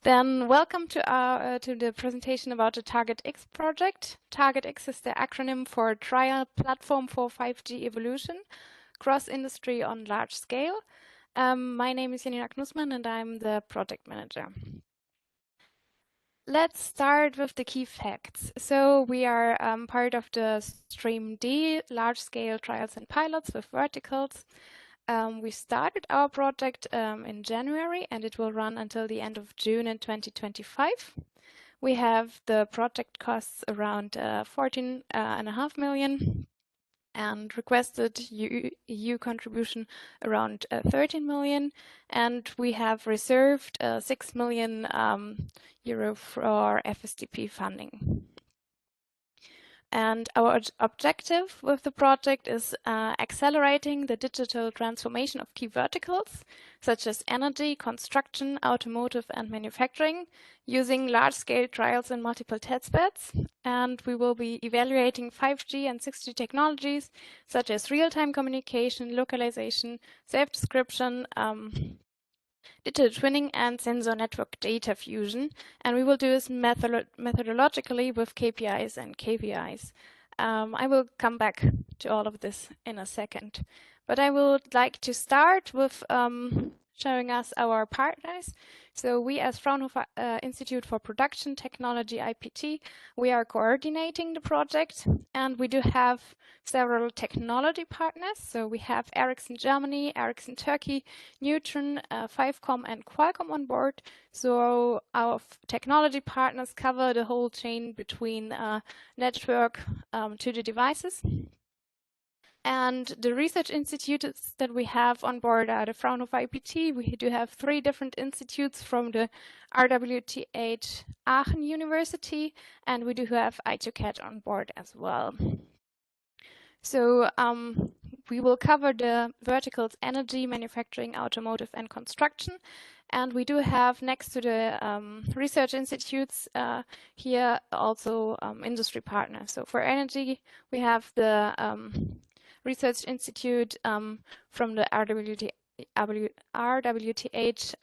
Then welcome to the presentation about the Target X project. Target X is the acronym for Trial Platform for 5G Evolution, cross-industry on large scale. My name is Janina Knußmann and I'm the project manager. Let's start with the key facts. So we are part of the Stream D, large-scale trials and pilots with verticals. We started our project in January and it will run until the end of June in 2025. We have the project costs around 14.5 million and requested EU contribution around 13 million, and we have reserved 6 million euro for FSDP funding. And our objective with the project is accelerating the digital transformation of key verticals, such as energy, construction, automotive, and manufacturing, using large-scale trials in multiple testbeds. And we will be evaluating 5G and 6G technologies, such as real-time communication, localization, self-description, digital twinning, and sensor network data fusion. And we will do this methodologically with KPIs and KPIs. I will come back to all of this in a second. But I would like to start with showing us our partners. So we as Fraunhofer Institute for Production Technology, IPT, we are coordinating the project, and we do have several technology partners. So we have Ericsson Germany, Ericsson Turkey, Neutron, 5Com and Qualcomm on board. So our technology partners cover the whole chain between network to the devices. And the research institutes that we have on board are the Fraunhofer IPT. We do have 3 different institutes from the RWTH Aachen University, and we do have I2CAT on board as well. So we will cover the verticals energy, manufacturing, automotive, and construction. And we do have, next to the research institutes, here also industry partners. So for energy, we have the Research Institute from the RWTH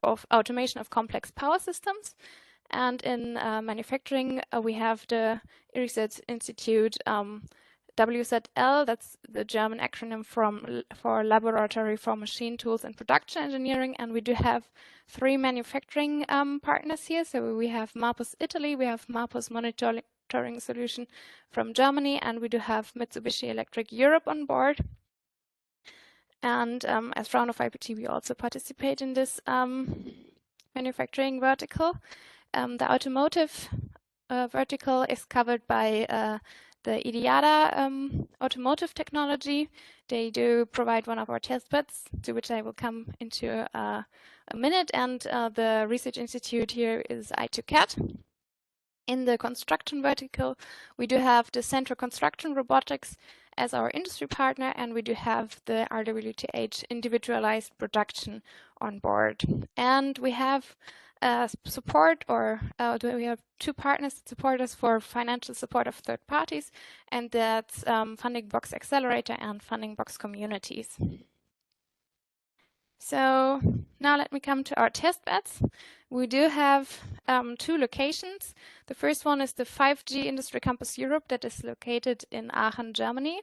of automation of complex power systems. And in manufacturing, we have the Research Institute WZL, that's the German acronym for Laboratory for Machine Tools and Production Engineering. And we do have 3 manufacturing partners here. So we have Marpus Italy, we have Marpus Monitoring Solution from Germany, and we do have Mitsubishi Electric Europe on board. And as Fraunhofer IPT, we also participate in this manufacturing vertical. The automotive vertical is covered by the IDIADA automotive technology. They do provide one of our test beds, to which I will come into a minute. And the research institute here is I2CAT. In the construction vertical, we do have the Central Construction Robotics as our industry partner, and we do have the RWTH individualized production on board. And we have support, or we have 2 partners that support us for financial support of third parties, and that's Funding Box Accelerator and Funding Box Communities. So now let me come to our test beds. We do have 2 locations. The first one is the 5G Industry Campus Europe that is located in Aachen, Germany.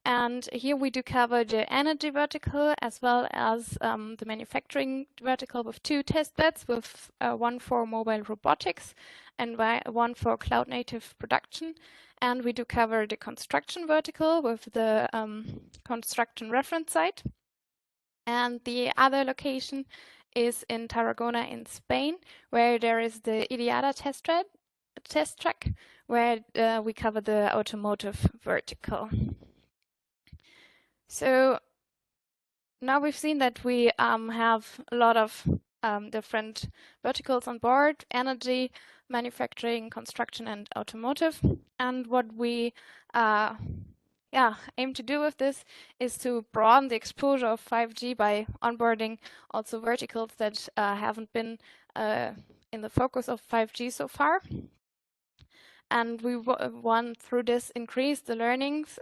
And here we do cover the energy vertical as well as the manufacturing vertical with 2 test beds, with 1 for mobile robotics and 1 for cloud native production. And we do cover the construction vertical with the construction reference site. And the other location is in Tarragona in Spain, where there is the IDIADA test track, where we cover the automotive vertical. So now we've seen that we have a lot of different verticals on board: energy, manufacturing, construction, and automotive. And what we aim to do with this is to broaden the exposure of 5G by onboarding also verticals that haven't been in the focus of 5G so far. and we want through this increase the learnings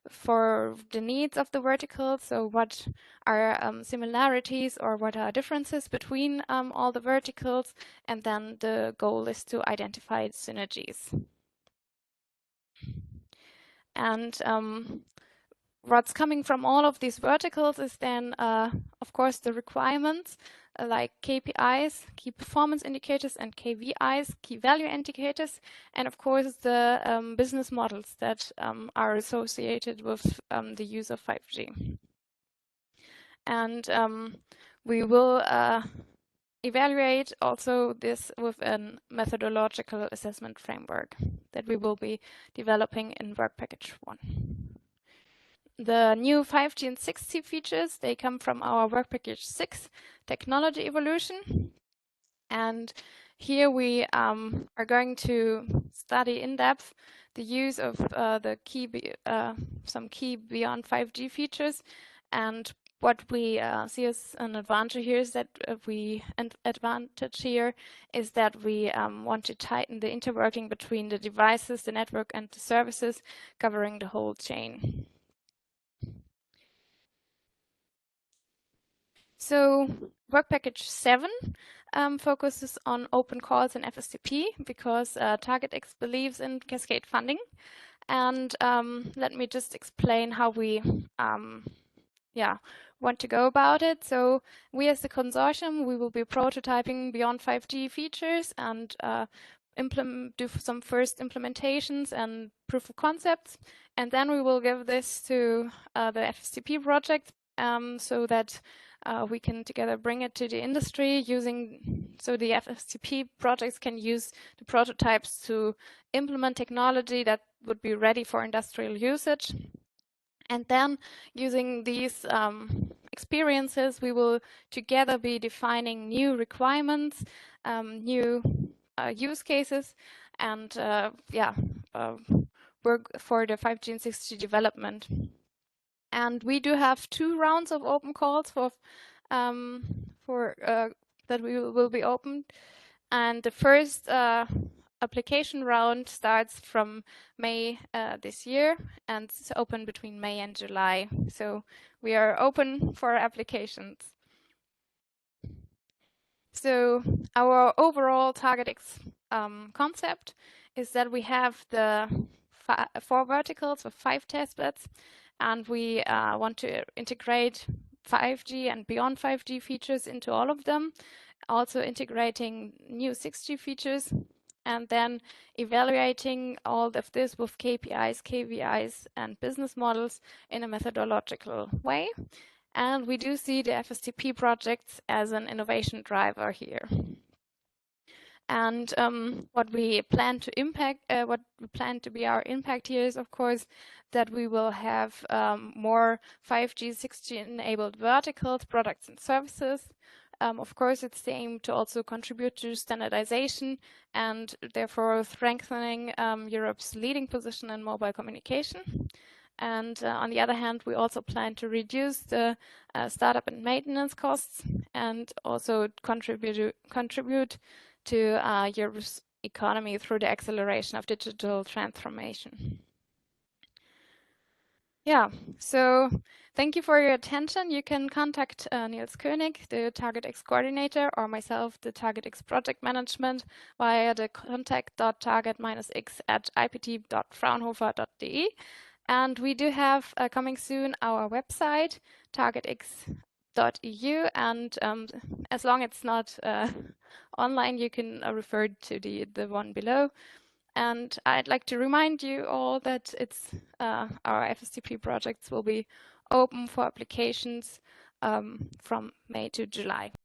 for the needs of the verticals. So what are similarities or what are differences between all the verticals, and then the goal is to identify synergies. And what's coming from all of these verticals is then, of course, the requirements like KPIs, key performance indicators, and KVIs, key value indicators, and of course the business models that are associated with the use of 5G. And we will evaluate also this with a methodological assessment framework that we will be developing in work package 1. The new 5G and 6G features, they come from our work package 6, technology evolution. And here we are going to study in depth the use of some key beyond 5G features. And what we see as an advantage here is that we want to tighten the interworking between the devices, the network, and the services, covering the whole chain. So work package 7 focuses on open calls and FSTP because TargetX believes in cascade funding. And let me just explain how we want to go about it. So we as the consortium, we will be prototyping beyond 5G features and do some first implementations and proof of concepts. And then we will give this to the FSTP project so that we can together bring it to the industry so the FSTP projects can use the prototypes to implement technology that would be ready for industrial usage. And then using these experiences, we will together be defining new requirements, new use cases, and work for the 5G and 6G development. And we do have 2 rounds of open calls that will be opened. And the first application round starts from May this year, and it's open between May and July. So we are open for applications. So our overall TargetX concept is that we have the 4 verticals with 5 testbeds, and we want to integrate 5G and beyond 5G features into all of them, also integrating new 6G features, and then evaluating all of this with KPIs, KVIs, and business models in a methodological way. And we do see the FSTP projects as an innovation driver here. And what we plan to be our impact here is, of course, that we will have more 5G, 6G enabled verticals, products and services. Of course, it's the aim to also contribute to standardization and therefore strengthening Europe's leading position in mobile communication. And on the other hand, we also plan to reduce the startup and maintenance costs and also contribute to Europe's economy through the acceleration of digital transformation. Yeah, so thank you for your attention. You can contact Niels König, the TargetX coordinator, or myself, the TargetX project management, via the contact.target-x@ipt.fraunhofer.de. And we do have coming soon our website, targetx.eu, and as long as it's not online, you can refer to the one below. And I'd like to remind you all that our FSTP projects will be open for applications from May to July.